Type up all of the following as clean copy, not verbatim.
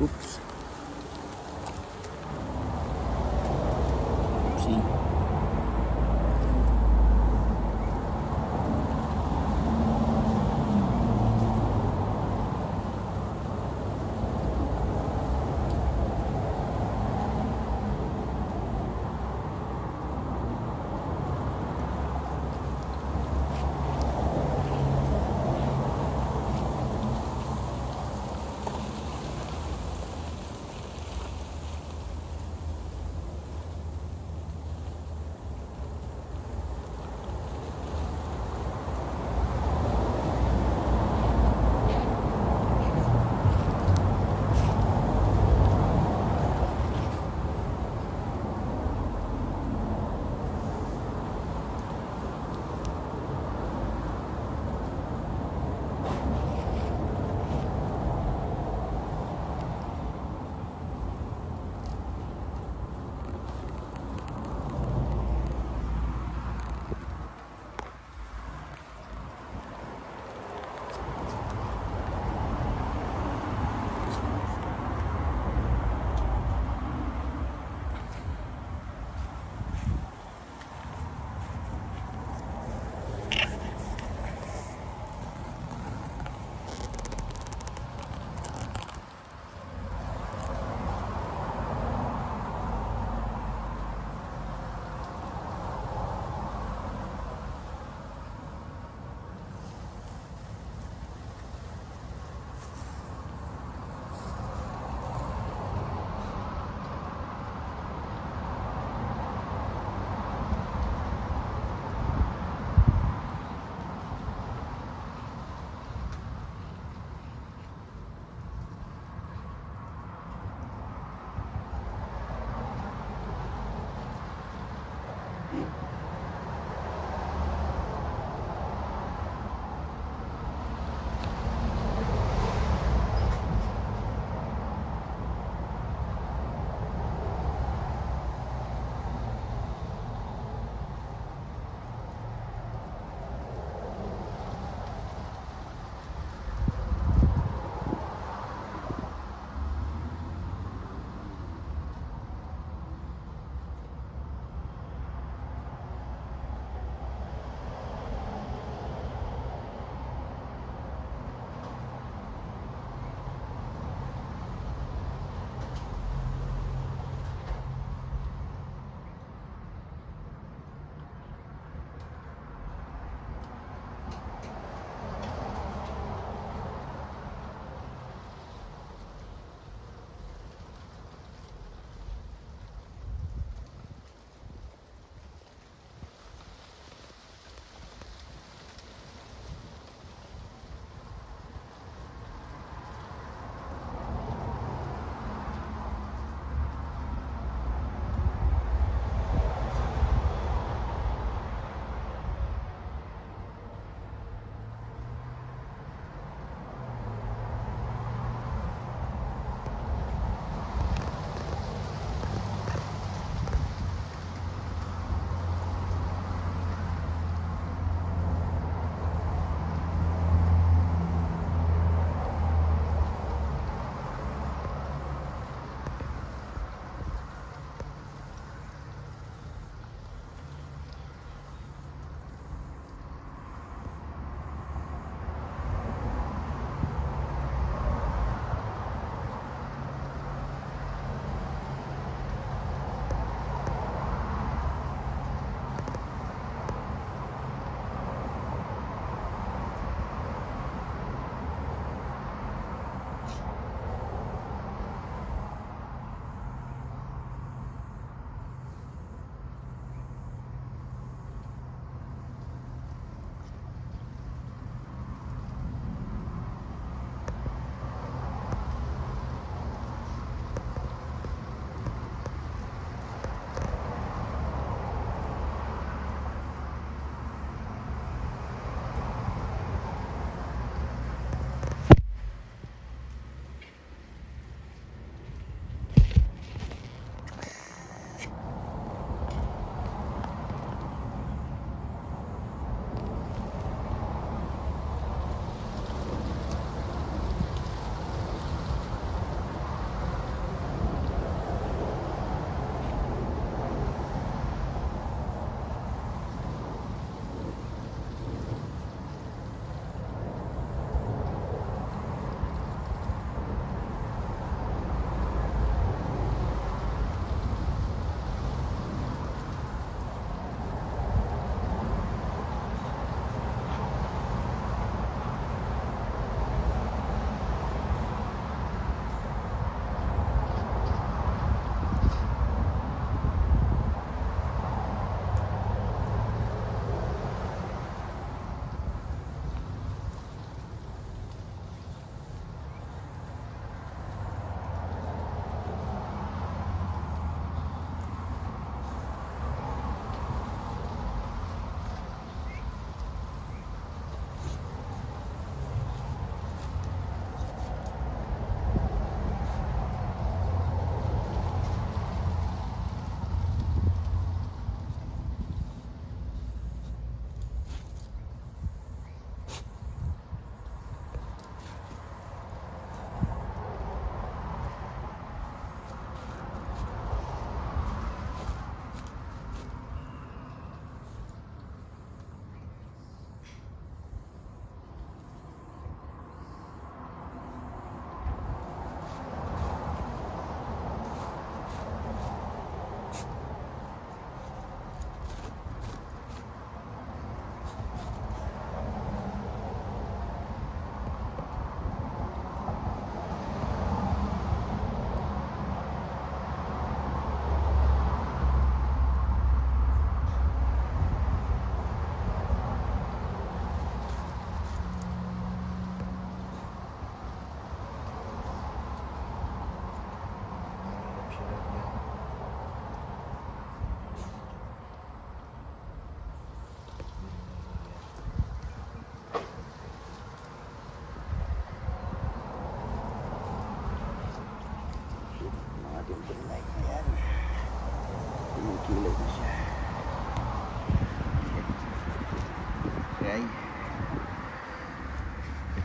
Oops. See.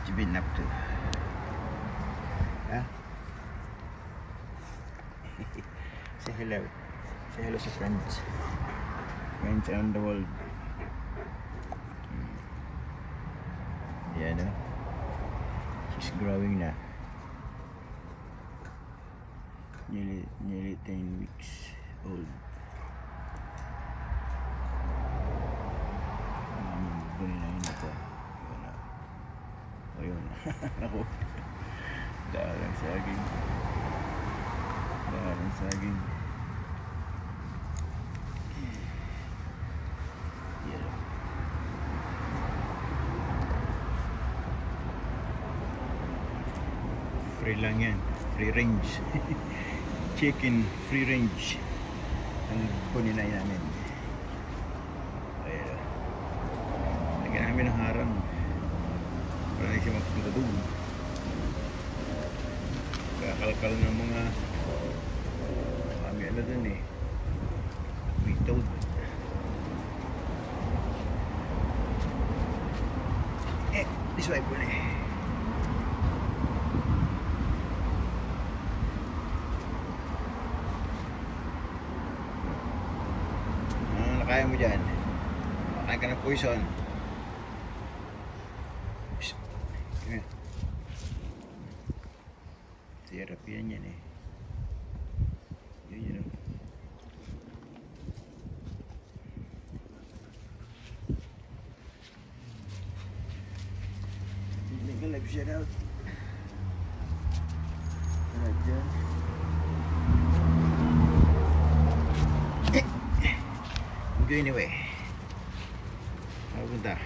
you been up to? Huh? Say hello. Say hello to friends. Friends around the world. Yeah, no? She's growing na. Nearly 10 weeks old. Buni na yun ito. Ayun. Ako. Dalang saging. Dalang saging. Yeah. Free lang yan. Free range. Chicken free range. Ang puninay namin. Ayan. Lagyan namin ng harang. Para na siya magpunta doon. Kakalkal ng mga kami ano dun eh. We told. This way po eh. Kaya mo dyan. Kaya ka ng poison. Come here. Therapy yan eh. Yun. Make a live shout out. Alright dyan. Go anyway. Ako punta.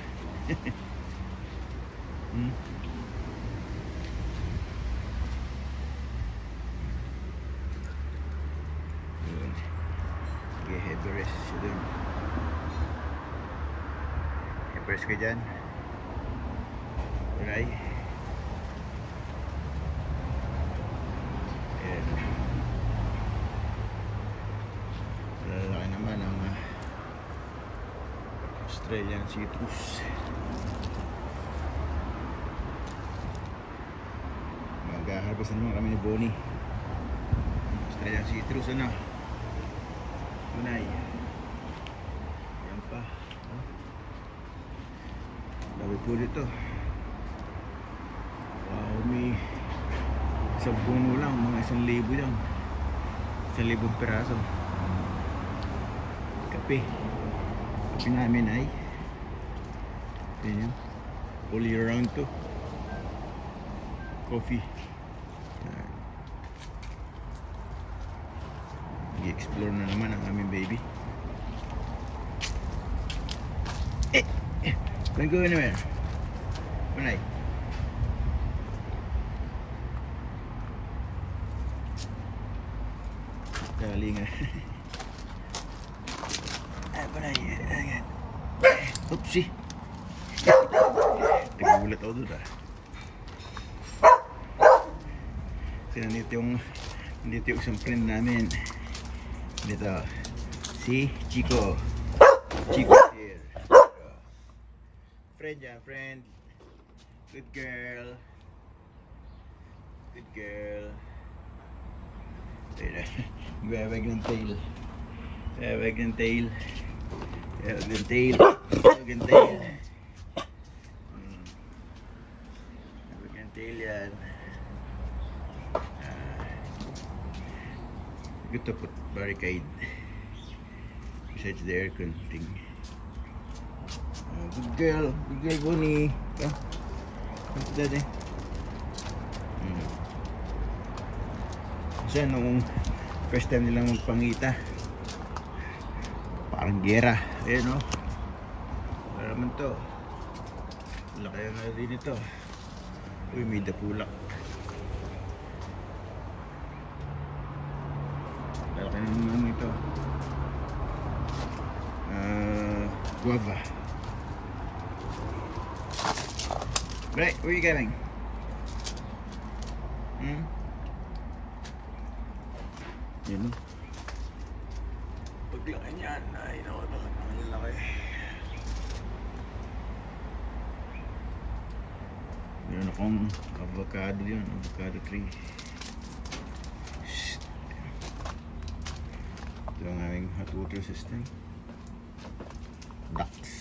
Okay, heavy rest siya dun. Heavy rest ka dyan. Alright. Ayan. Lalaki naman ang Australian citrus. Mag-harvestan naman kami ni Bonnie. Australian citrus ano? Tunay. Yan pa. Dami po dito. Wow, may isang puno lang, mga 1,000 lang. 1,000 peraso. Kape. Kape namin ay yun, all year round to. Coffee. I-explore na naman ang aming baby. Don't go anywhere. Manay. Galingan. Manay. Oopsie. Nagulat ako doon ah. Kasi nandito yung isang friend namin. Dito. Si Chico. Chico here. Friend yan, friend. Good girl. Good girl. Wawag ng tail. Wawag ng tail. Wawag ng tail. Wawag ng tail. Wawag ng tail yan. Good to put barricade besides the aircon thing. Good girl Bonnie. What's that eh? Kasi nung first time nilang magpangita, parang gera. Ayan o. Para naman to. Laki na din ito. Uy, may dapulak. Laki naman ito. Guava. Right, where are you going? Yun o. Paglaki niyan, ay naku talaga ang laki. Meron akong avocado yun, avocado tree. Ito ang aming hot water system. Ducks.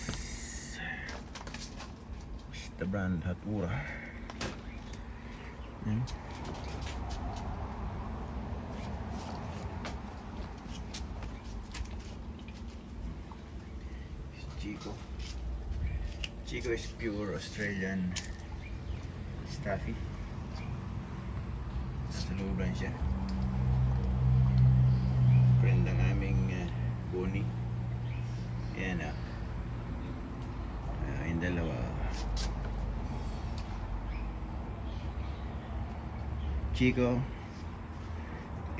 The brand hot water. Yan. Chico. Chico is pure Australian Staffy. Nasa looban siya. Friend ng aming Bonnie. Yan yung dalawa. Chico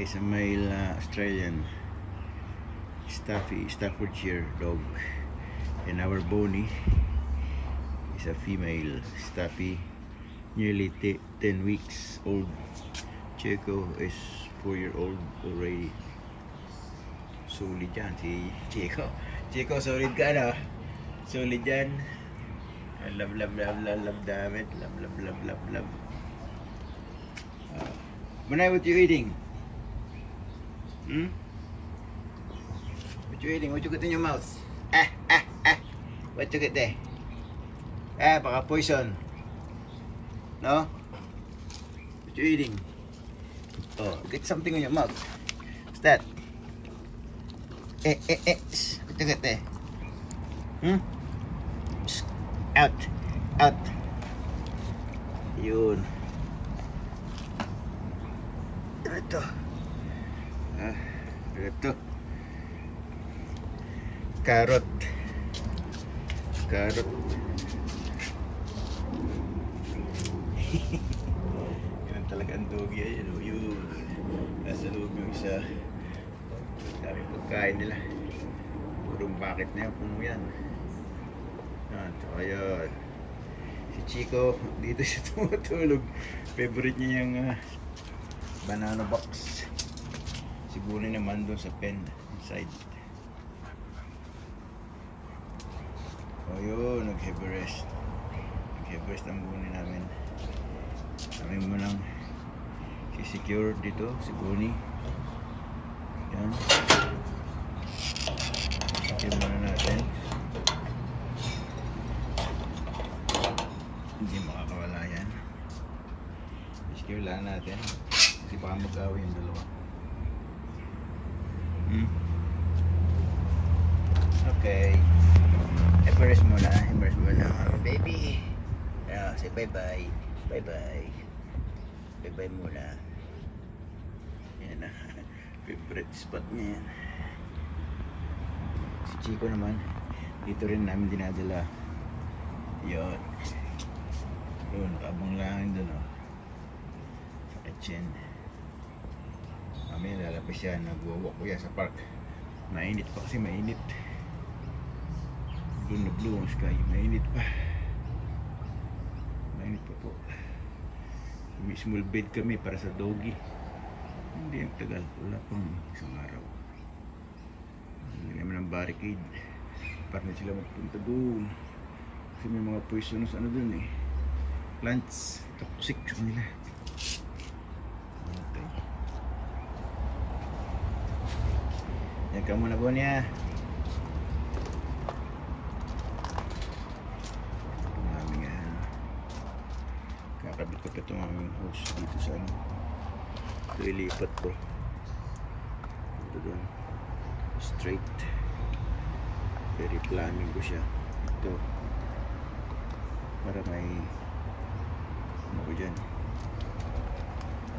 is a male Australian Staffordshire dog. And our Bonnie is a female Staffy, nearly 10 weeks old. Chico is 4-year-old already. Solid yan si Chico. Chico, solid ka na. Solid yan. Love David. Love. Manay, what you eating? What you eating? What you got in your mouth? What you get there? Baka poison. No? What you eating? Oh, get something in your mouth. What's that? What you get there? Out. Yun. Ito. Carrot. Ganun talaga ang doggy ay yun. Nasa loob yung isa. Dami pagkain nila. Purong bucket na yan, puno yan. Kaya si Chico dito siya tumutulog. Favorite niya yung banana box. Si Bonnie naman doon sa pen inside. Yun, nag-heavy rest ang Bonnie namin. Kami mo lang si-secure dito, si Bonnie. Yan. Secure muna natin. Hindi makakawala yan. Secure lang natin kasi baka mag-away yung dalawa. Okay. Embrace muna, baby. Say bye-bye. Bye-bye muna. Yan na. Favorite spot niya yan. Si Chico naman, dito rin namin dinadala. Yun, abang lang doon sa kitchen. Kami lalapis yan, nag-walk ko yan sa park. Mainit pa kasi mainit. Blue ang sky, mainit pa po. May small bed kami para sa doggy. Hindi ang tagal, wala pang isang araw. Hindi naman ang barricade para na sila magpunta doon kasi may mga poisonous doon plants, toxic sa kanila. Okay, yan ka muna Bonnie ha. Kakabit ko pa itong aming hose dito sa ito ilipat ko ito doon straight, very planning ko siya ito para may ano ko dyan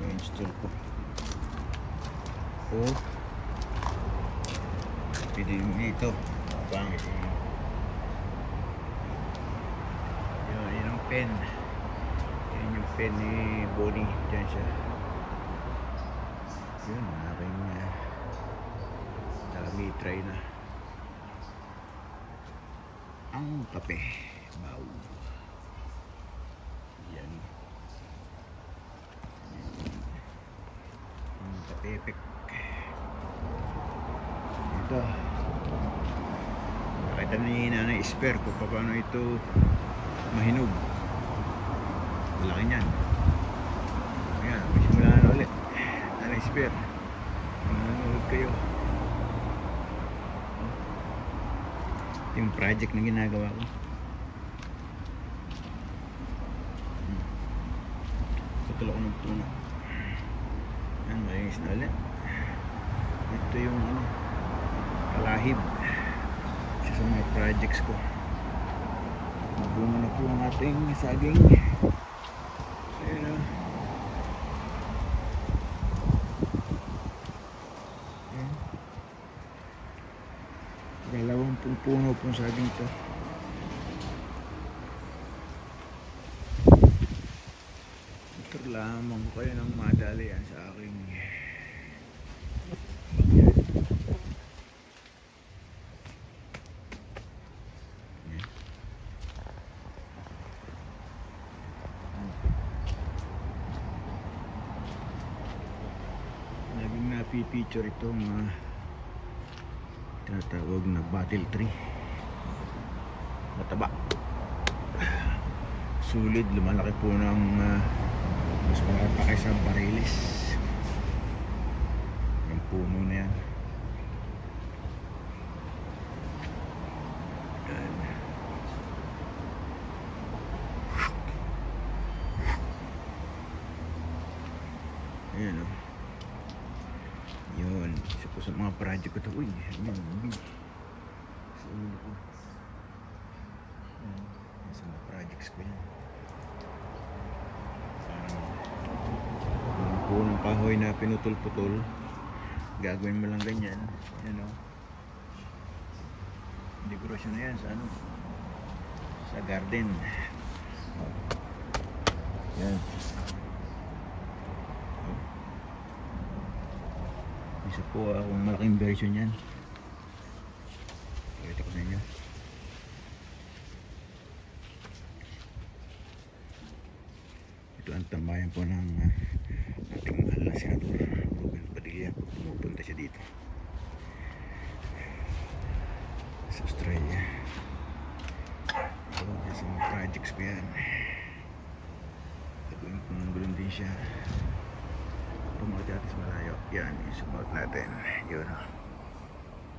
may install ko pwede yung dito pangit yun ang pen. Yan yung pen ni Bonnie. Diyan siya. Yun, aking dami try na. Ang kape. Wow. Yan. Ang kape-epek. Ito. Nakita ni Nanay Esper kung paano ito mahinog. laki niyan. Ayan, may simula na ulit. Nanay Spear, nanonood kayo. Yung project na ginagawa ko. Putol ako ng puno. Ayan, malinis na ulit. Ito yung kalahib. Isa sa mga projects ko. Bunga na po ang ating saging. Ayan o. Ayan. 20 puno pong saging to. Ito lamang ko kayo ng madali yan sa aking backyard. Laging napipicture itong tinatawag na battle tree. Mataba, sulit, lumalaki po ng mas malaki pa kaysa barilis. Yung puno na yan. Ayan o. Yun, isa po sa mga project ko ito. Uy, ayan, sa ulo ko. Ayan, sa mga projects ko yan. Yung po ng kahoy na pinutol-putol, gagawin mo lang ganyan. Ayan o. Dekorasyon na yan sa sa garden. Yan. Isa po akong malaking version yan. Pakita ko sa inyo. Ito ang tambayan po ng ating mahal na senador Ruben Padilla pag pumupunta siya dito sa Australia. So, sa mga projects ko yan. Gagawin ko ng gulong din siya. Pumunta natin sa malayo. Yan, yung sumunod natin. Yun.